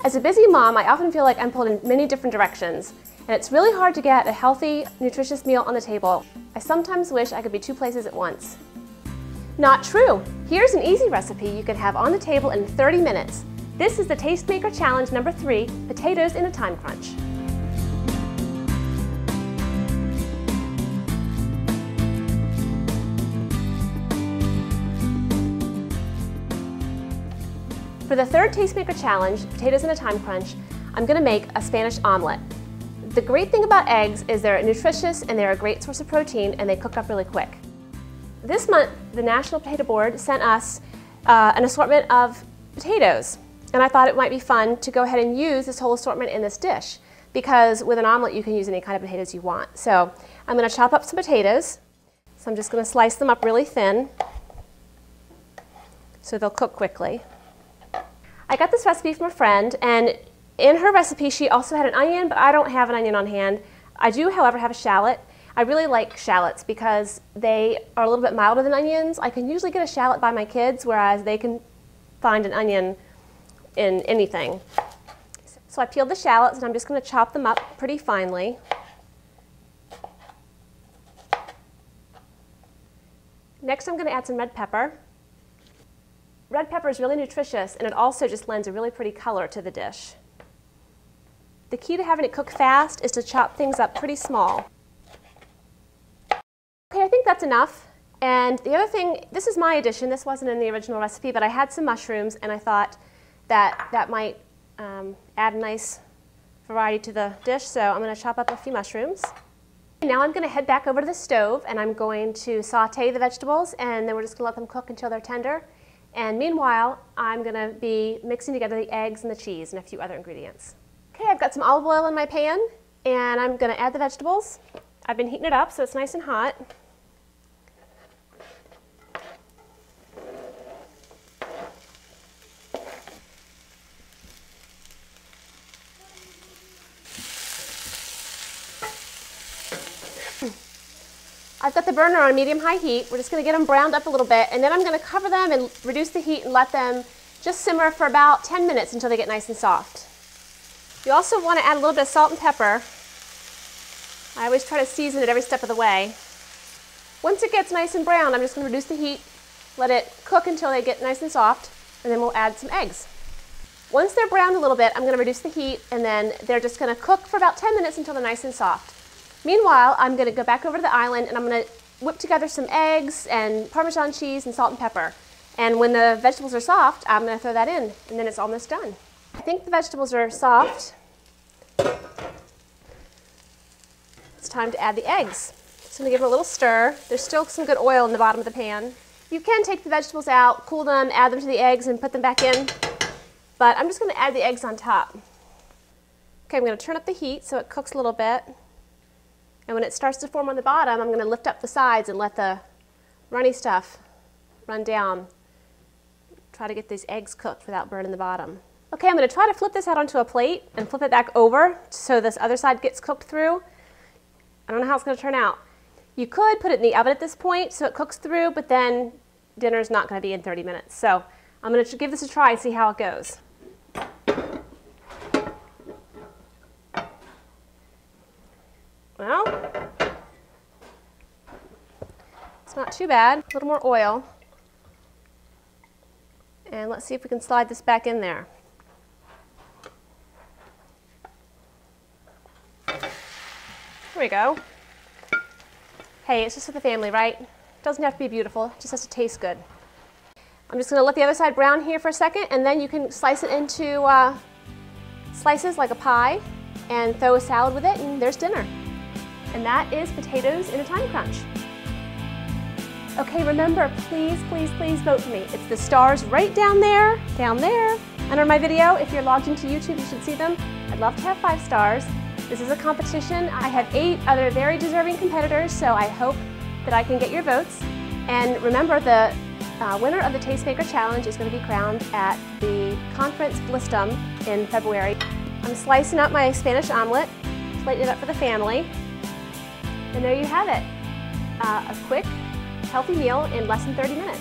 As a busy mom, I often feel like I'm pulled in many different directions, and it's really hard to get a healthy, nutritious meal on the table. I sometimes wish I could be two places at once. Not true! Here's an easy recipe you can have on the table in 30 minutes. This is the Tastemaker Challenge number 3, potatoes in a time crunch. For the third Tastemaker Challenge, potatoes in a time crunch, I'm going to make a Spanish omelet. The great thing about eggs is they're nutritious and they're a great source of protein and they cook up really quick. This month, the National Potato Board sent us an assortment of potatoes, and I thought it might be fun to go ahead and use this whole assortment in this dish, because with an omelet you can use any kind of potatoes you want. So I'm going to chop up some potatoes. So I'm just going to slice them up really thin so they'll cook quickly. I got this recipe from a friend, and in her recipe she also had an onion, but I don't have an onion on hand. I do, however, have a shallot. I really like shallots because they are a little bit milder than onions. I can usually get a shallot by my kids, whereas they can find an onion in anything. So I peeled the shallots and I'm just going to chop them up pretty finely. Next I'm going to add some red pepper. Red pepper is really nutritious, and it also just lends a really pretty color to the dish. The key to having it cook fast is to chop things up pretty small. Okay, I think that's enough. And the other thing, this is my addition, this wasn't in the original recipe, but I had some mushrooms and I thought that might add a nice variety to the dish, so I'm going to chop up a few mushrooms. Now I'm going to head back over to the stove and I'm going to saute the vegetables, and then we're just going to let them cook until they're tender. And meanwhile, I'm going to be mixing together the eggs and the cheese and a few other ingredients. Okay, I've got some olive oil in my pan, and I'm going to add the vegetables. I've been heating it up so it's nice and hot. I've got the burner on medium-high heat. We're just going to get them browned up a little bit, and then I'm going to cover them and reduce the heat and let them just simmer for about 10 minutes until they get nice and soft. You also want to add a little bit of salt and pepper. I always try to season it every step of the way. Once it gets nice and brown, I'm just going to reduce the heat, let it cook until they get nice and soft, and then we'll add some eggs. Once they're browned a little bit, I'm going to reduce the heat, and then they're just going to cook for about 10 minutes until they're nice and soft. Meanwhile, I'm going to go back over to the island and I'm going to whip together some eggs and Parmesan cheese and salt and pepper. And when the vegetables are soft, I'm going to throw that in, and then it's almost done. I think the vegetables are soft. It's time to add the eggs. Just going to give them a little stir. There's still some good oil in the bottom of the pan. You can take the vegetables out, cool them, add them to the eggs, and put them back in. But I'm just going to add the eggs on top. Okay, I'm going to turn up the heat so it cooks a little bit. And when it starts to form on the bottom, I'm going to lift up the sides and let the runny stuff run down. Try to get these eggs cooked without burning the bottom. Okay, I'm going to try to flip this out onto a plate and flip it back over so this other side gets cooked through. I don't know how it's going to turn out. You could put it in the oven at this point so it cooks through, but then dinner's not going to be in 30 minutes. So I'm going to give this a try and see how it goes. Well, it's not too bad. A little more oil. And let's see if we can slide this back in there. There we go. Hey, it's just for the family, right? It doesn't have to be beautiful, it just has to taste good. I'm just going to let the other side brown here for a second, and then you can slice it into slices like a pie and throw a salad with it, and there's dinner. And that is potatoes in a time crunch. Okay, remember, please, please, please vote for me. It's the stars right down there, under my video. If you're logged into YouTube, you should see them. I'd love to have 5 stars. This is a competition. I have 8 other very deserving competitors, so I hope that I can get your votes. And remember, the winner of the Tastemaker Challenge is going to be crowned at the conference Blistum in February. I'm slicing up my Spanish omelet, plating it up for the family. And there you have it, a quick, healthy meal in less than 30 minutes.